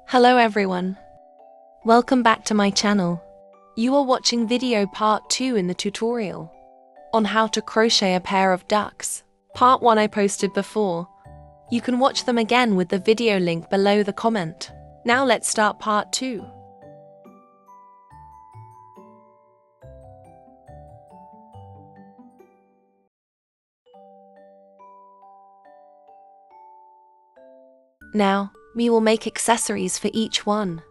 Hello everyone. Welcome back to my channel. You are watching video part 2 in the tutorial on how to crochet a pair of ducks. Part 1 I posted before. You can watch them again with the video link below the comment. Now let's start part 2. Now, we will make accessories for each one.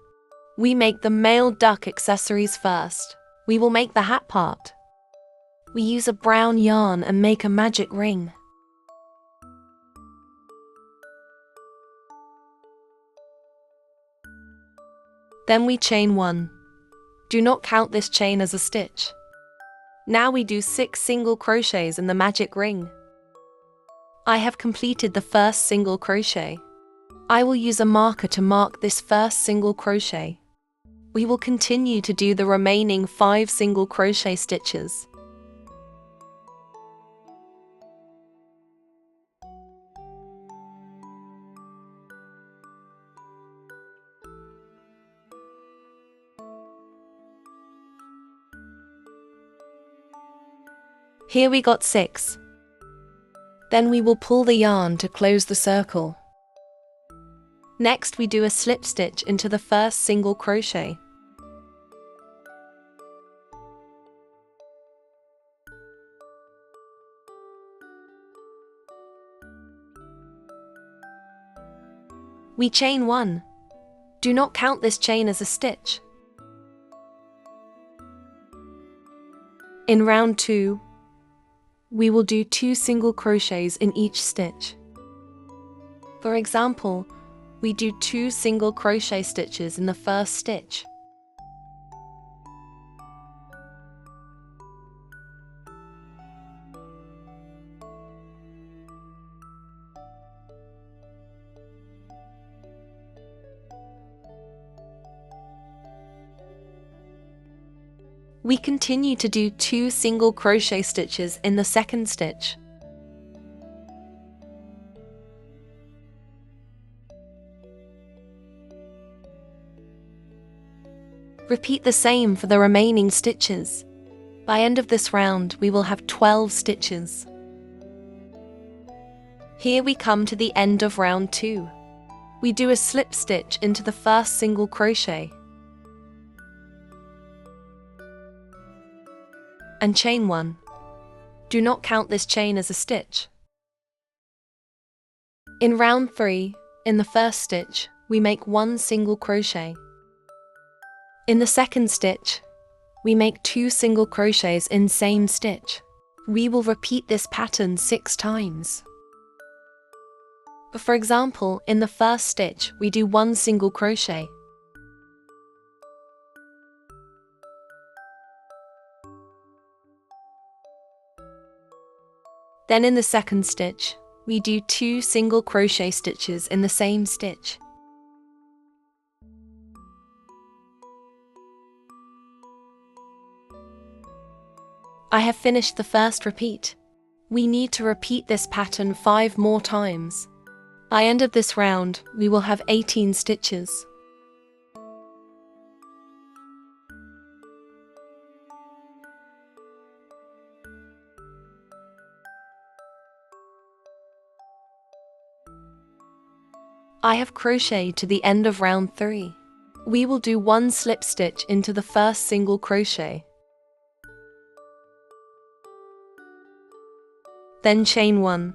We make the male duck accessories first. We will make the hat part. We use a brown yarn and make a magic ring. Then we chain 1. Do not count this chain as a stitch. Now we do 6 single crochets in the magic ring. I have completed the first single crochet. I will use a marker to mark this first single crochet. We will continue to do the remaining 5 single crochet stitches. Here we got 6. Then we will pull the yarn to close the circle. Next we do a slip stitch into the first single crochet. We chain 1. Do not count this chain as a stitch. In round 2, we will do 2 single crochets in each stitch. For example, we do 2 single crochet stitches in the first stitch. We continue to do 2 single crochet stitches in the second stitch. Repeat the same for the remaining stitches. By end of this round, we will have 12 stitches. Here we come to the end of round 2. We do a slip stitch into the first single crochet and chain 1. Do not count this chain as a stitch. In round 3, in the first stitch, we make 1 single crochet. In the second stitch, we make 2 single crochets in same stitch. We will repeat this pattern 6 times. For example, in the first stitch, we do 1 single crochet. Then in the second stitch, we do 2 single crochet stitches in the same stitch. I have finished the first repeat. We need to repeat this pattern 5 more times. By end of this round, we will have 18 stitches. I have crocheted to the end of round 3. We will do 1 slip stitch into the first single crochet. Then chain 1.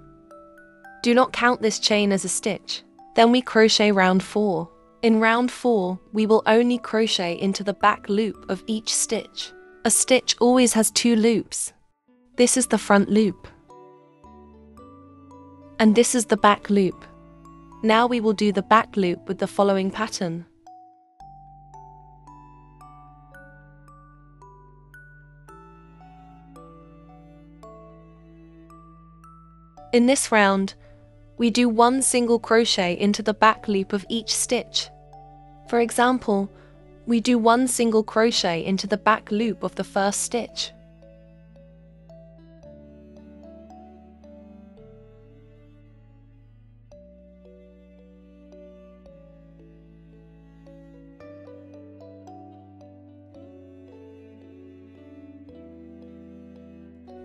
Do not count this chain as a stitch. Then we crochet round 4. In round 4, we will only crochet into the back loop of each stitch. A stitch always has 2 loops. This is the front loop. And this is the back loop. Now we will do the back loop with the following pattern. In this round, we do 1 single crochet into the back loop of each stitch. For example, we do 1 single crochet into the back loop of the first stitch.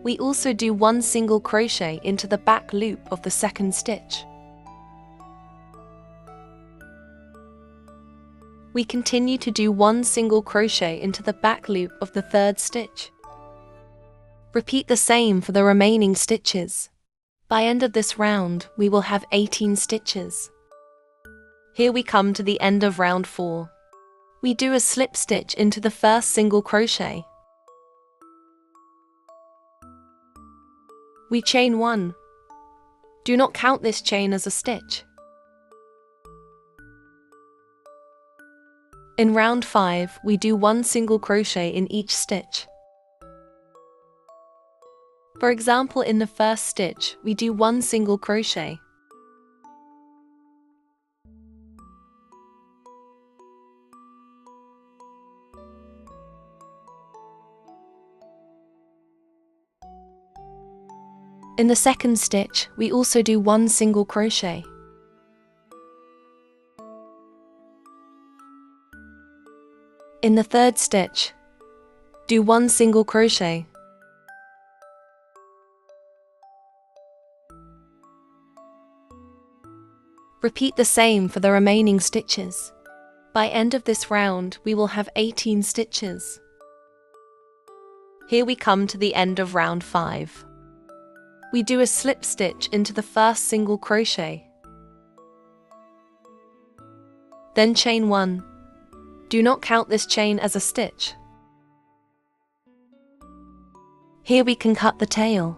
We also do 1 single crochet into the back loop of the second stitch. We continue to do 1 single crochet into the back loop of the third stitch. Repeat the same for the remaining stitches. By end of this round, we will have 18 stitches. Here we come to the end of round 4. We do a slip stitch into the first single crochet. We chain 1. Do not count this chain as a stitch. In round 5, we do 1 single crochet in each stitch. For example, in the first stitch, we do 1 single crochet. In the second stitch, we also do 1 single crochet. In the third stitch, do 1 single crochet. Repeat the same for the remaining stitches. By end of this round, we will have 18 stitches. Here we come to the end of round 5. We do a slip stitch into the first single crochet. Then chain 1. Do not count this chain as a stitch. Here we can cut the tail.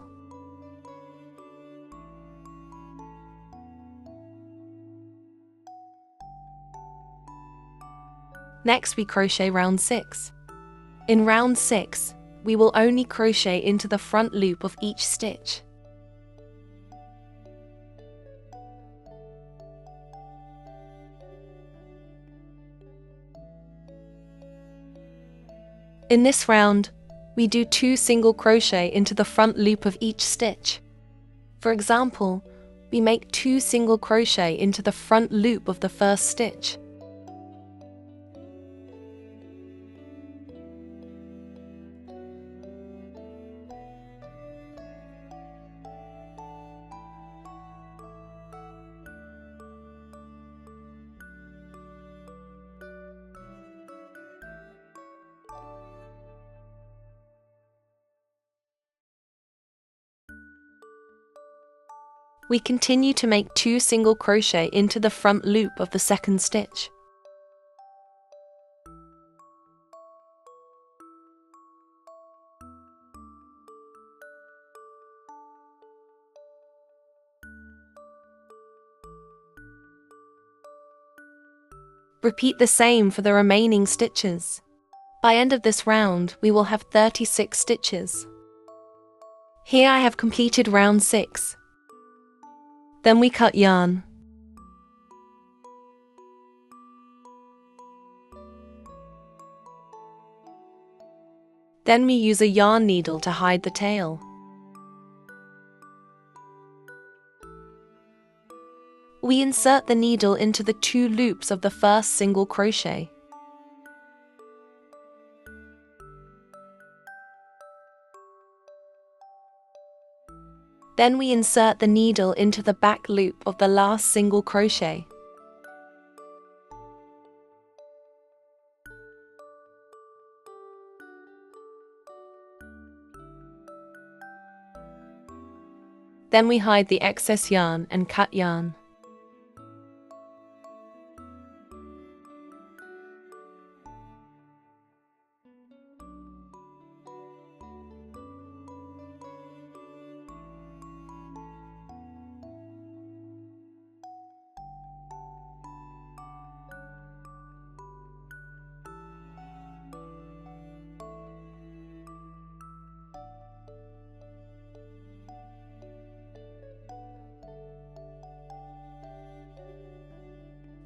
Next we crochet round 6. In round 6, we will only crochet into the front loop of each stitch. In this round, we do 2 single crochet into the front loop of each stitch. For example, we make 2 single crochet into the front loop of the first stitch. We continue to make 2 single crochet into the front loop of the second stitch. Repeat the same for the remaining stitches. By end of this round, we will have 36 stitches. Here I have completed round 6. Then we cut yarn. Then we use a yarn needle to hide the tail. We insert the needle into the 2 loops of the first single crochet. Then we insert the needle into the back loop of the last single crochet. Then we hide the excess yarn and cut yarn.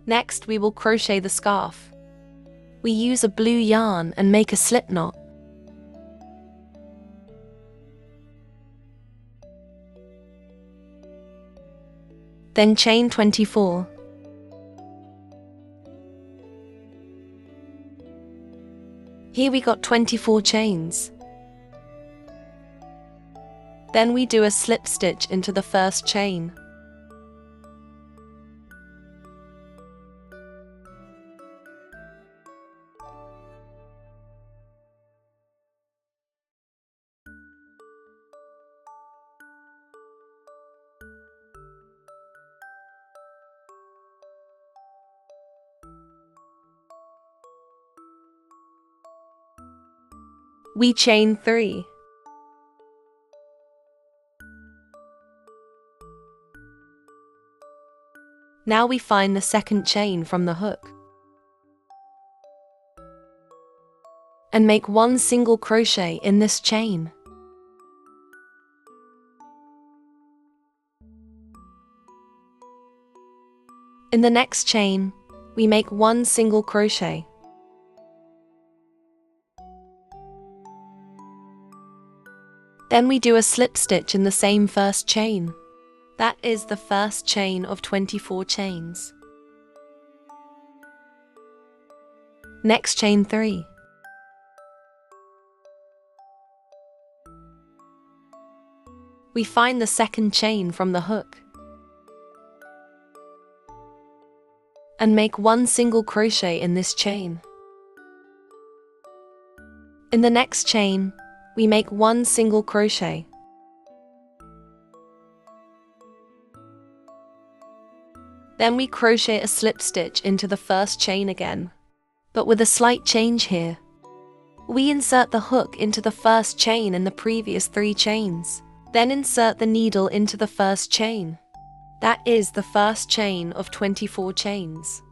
Next, we will crochet the scarf. We use a blue yarn and make a slip knot. Then chain 24. Here we got 24 chains. Then we do a slip stitch into the first chain. We chain 3. Now we find the second chain from the hook and make 1 single crochet in this chain. In the next chain, we make 1 single crochet. Then we do a slip stitch in the same first chain. That is the first chain of 24 chains. Next chain 3. We find the second chain from the hook and make 1 single crochet in this chain. In the next chain, we make 1 single crochet. Then we crochet a slip stitch into the first chain again, but with a slight change here. We insert the hook into the first chain in the previous 3 chains, then insert the needle into the first chain. That is the first chain of 24 chains.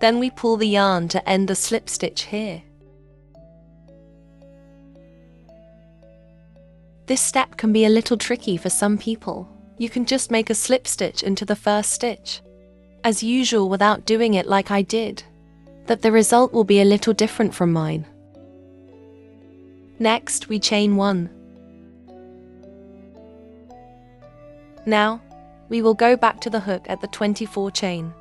Then we pull the yarn to end the slip stitch here. This step can be a little tricky for some people. You can just make a slip stitch into the first stitch, as usual, without doing it like I did, but the result will be a little different from mine. Next, we chain 1. Now, we will go back to the hook at the 24 chain.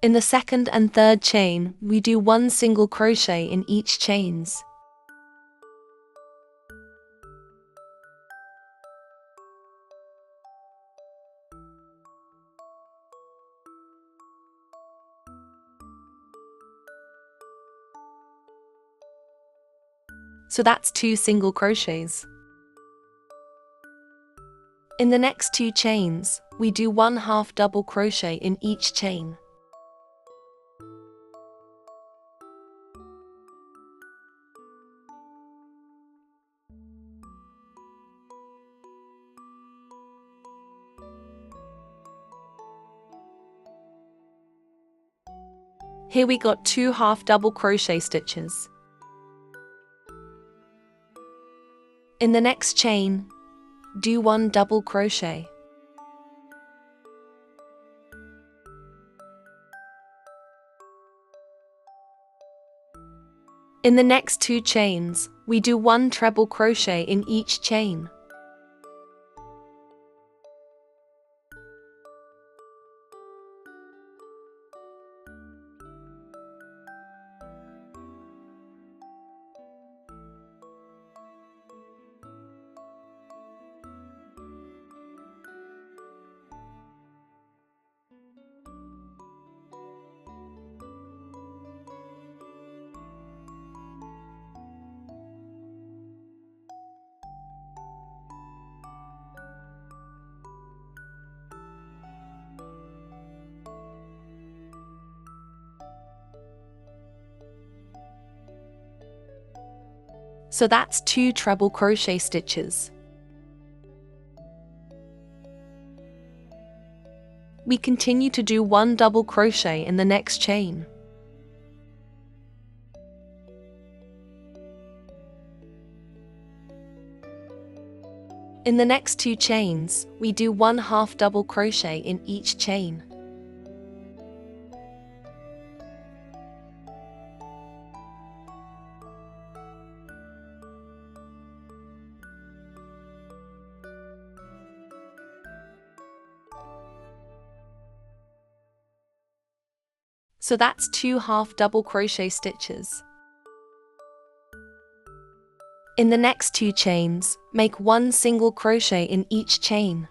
In the second and third chain, we do 1 single crochet in each chains. So that's 2 single crochets. In the next 2 chains, we do 1/2 double crochet in each chain. Here we got 2 half double crochet stitches. In the next chain, do 1 double crochet. In the next 2 chains, we do 1 treble crochet in each chain. So that's 2 treble crochet stitches. We continue to do 1 double crochet in the next chain. In the next 2 chains, we do 1/2 double crochet in each chain. So that's 2 half double crochet stitches. In the next 2 chains, make 1 single crochet in each chain.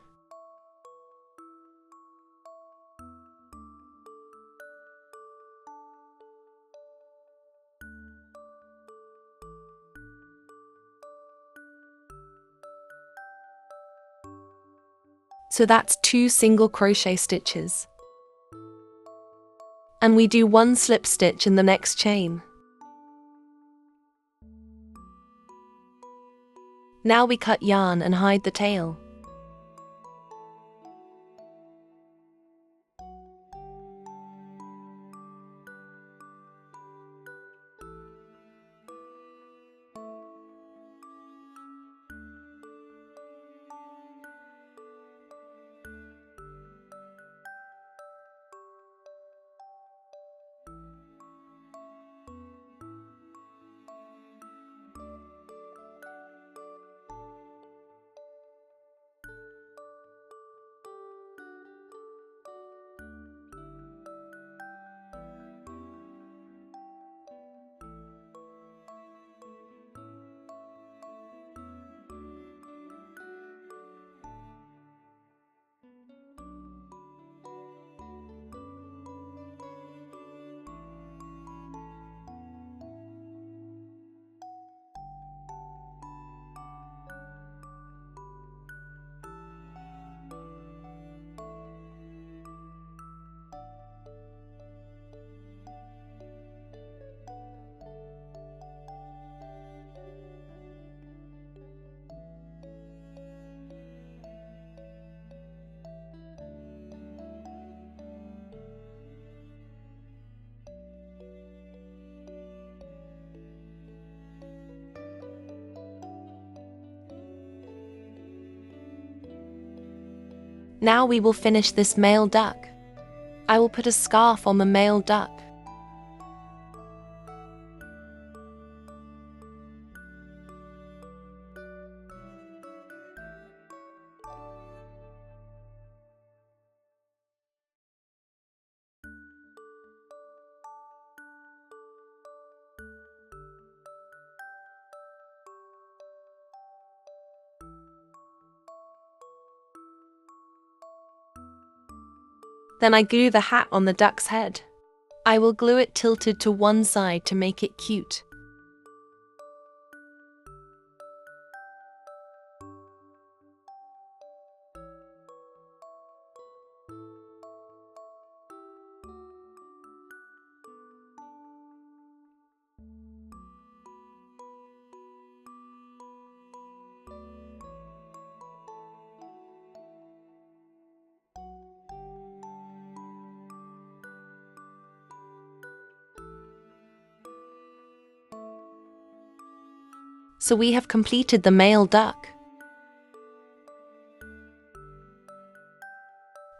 So that's 2 single crochet stitches. And we do 1 slip stitch in the next chain. Now we cut yarn and hide the tail. Now we will finish this male duck. I will put a scarf on the male duck. Then I glue the hat on the duck's head. I will glue it tilted to one side to make it cute. So we have completed the male duck.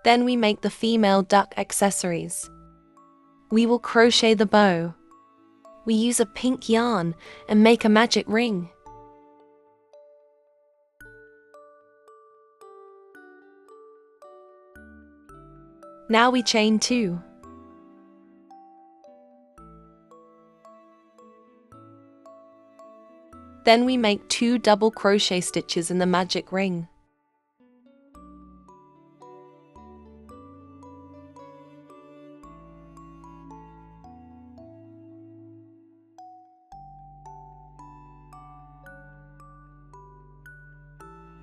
Then we make the female duck accessories. We will crochet the bow. We use a pink yarn and make a magic ring. Now we chain 2. Then we make 2 double crochet stitches in the magic ring.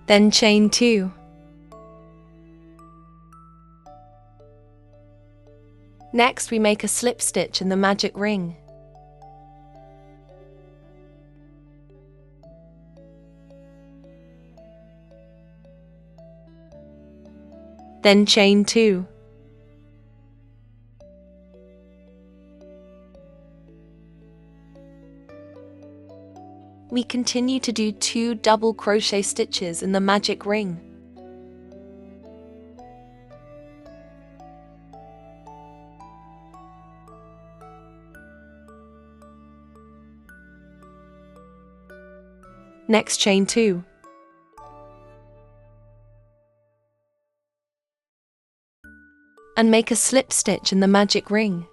Then chain 2. Next we make a slip stitch in the magic ring. Then chain 2. We continue to do 2 double crochet stitches in the magic ring. Next chain 2. And make a slip stitch in the magic ring.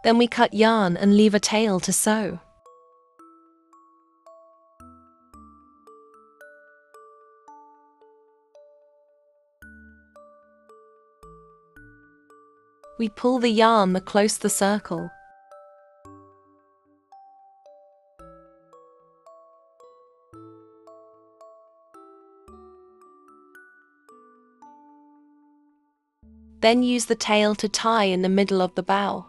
Then we cut yarn and leave a tail to sew. We pull the yarn close the circle. Then use the tail to tie in the middle of the bow.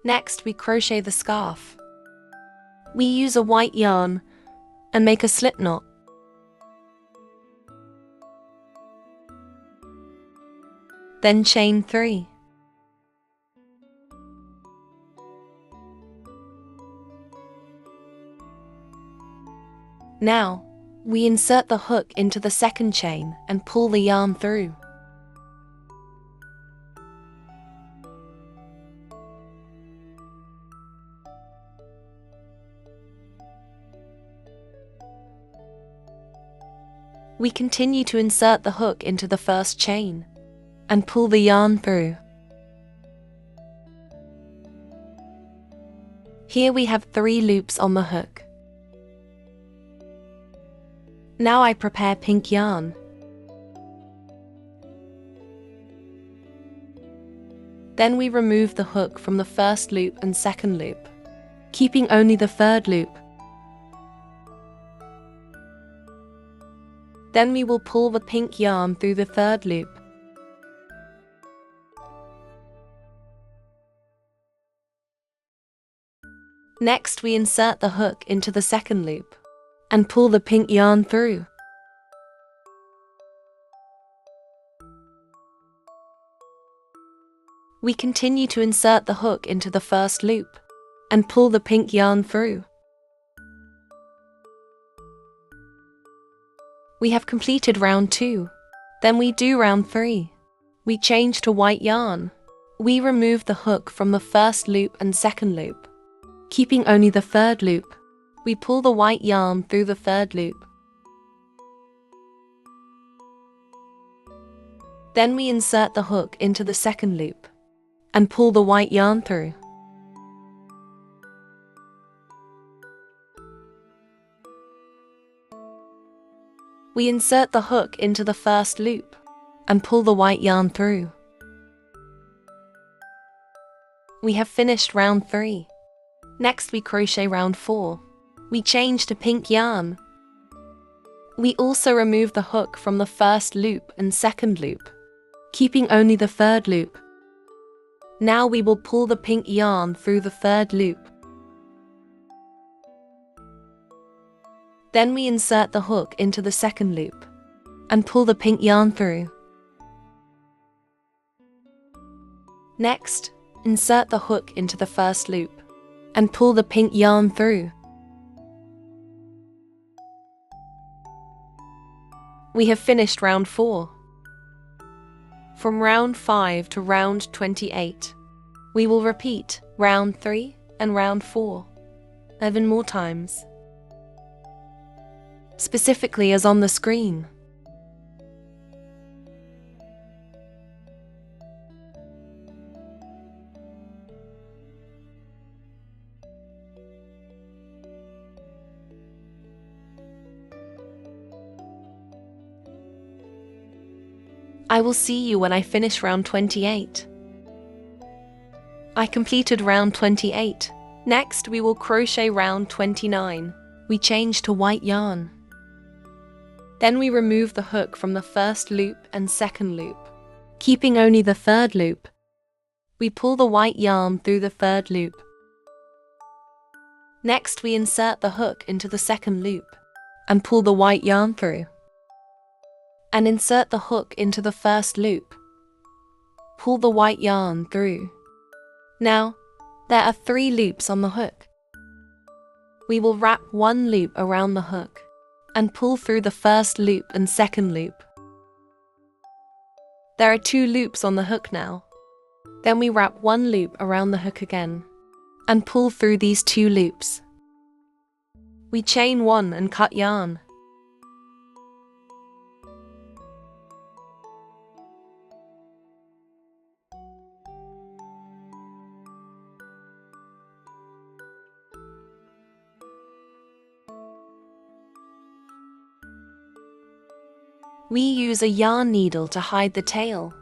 Next, we crochet the scarf. We use a white yarn and make a slip knot. Then chain 3. Now, we insert the hook into the second chain and pull the yarn through. We continue to insert the hook into the first chain and pull the yarn through. Here we have 3 loops on the hook. Now I prepare pink yarn. Then we remove the hook from the first loop and second loop, keeping only the third loop. Then we will pull the pink yarn through the third loop. Next, we insert the hook into the second loop and pull the pink yarn through. We continue to insert the hook into the first loop and pull the pink yarn through. We have completed round 2. Then we do round 3. We change to white yarn. We remove the hook from the first loop and second loop, keeping only the third loop. We pull the white yarn through the third loop. Then we insert the hook into the second loop and pull the white yarn through. We insert the hook into the first loop and pull the white yarn through. We have finished round 3. Next, we crochet round 4. We change to pink yarn. We also remove the hook from the first loop and second loop, keeping only the third loop. Now we will pull the pink yarn through the third loop. Then we insert the hook into the second loop and pull the pink yarn through. Next, insert the hook into the first loop and pull the pink yarn through. We have finished round 4. From round 5 to round 28, we will repeat round 3 and round 4 11 more times, specifically as on the screen. I will see you when I finish round 28. I completed round 28. Next, we will crochet round 29. We change to white yarn. Then we remove the hook from the first loop and second loop, keeping only the third loop. We pull the white yarn through the third loop. Next, we insert the hook into the second loop and pull the white yarn through. And insert the hook into the first loop pull the white yarn through. Now, there are 3 loops on the hook. We will wrap 1 loop around the hook and pull through the first loop and second loop. There are 2 loops on the hook now. Then we wrap 1 loop around the hook again and pull through these 2 loops. We chain 1 and cut yarn. We use a yarn needle to hide the tail.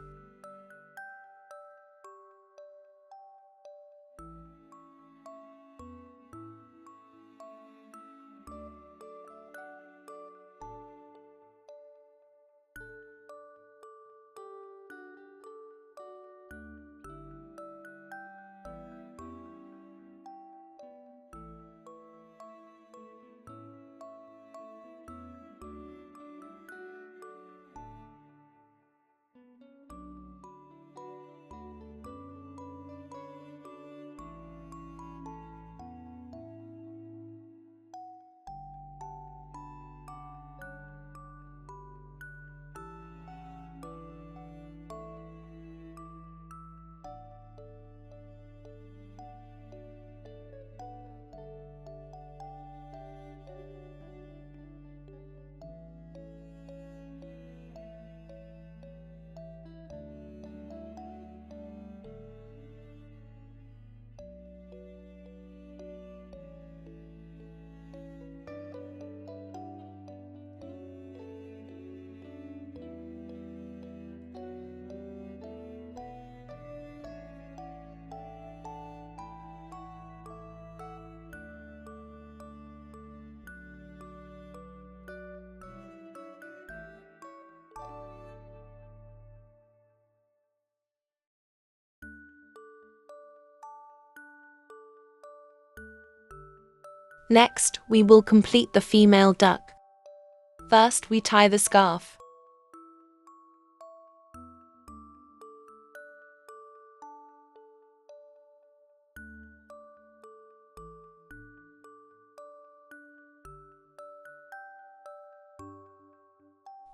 Next, we will complete the female duck. First, we tie the scarf.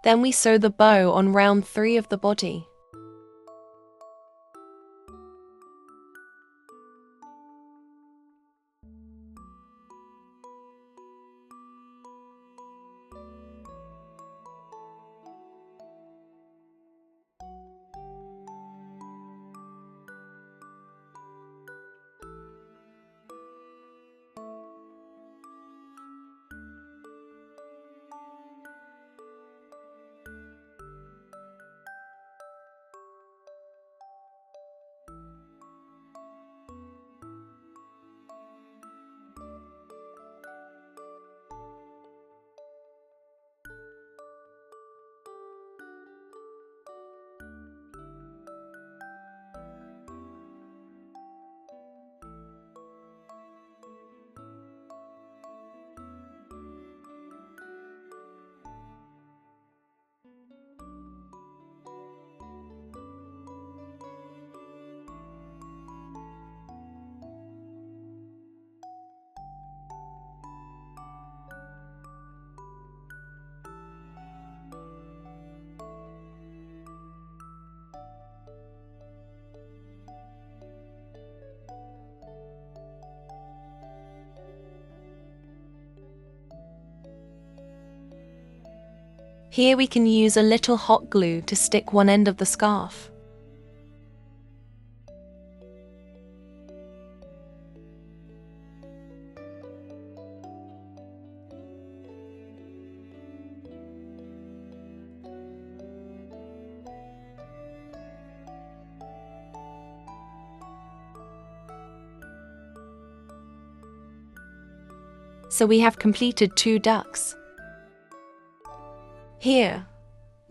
Then we sew the bow on round 3 of the body. Here we can use a little hot glue to stick one end of the scarf. So we have completed 2 ducks. Here,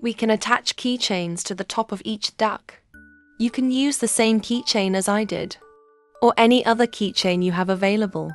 we can attach keychains to the top of each duck. You can use the same keychain as I did, or any other keychain you have available.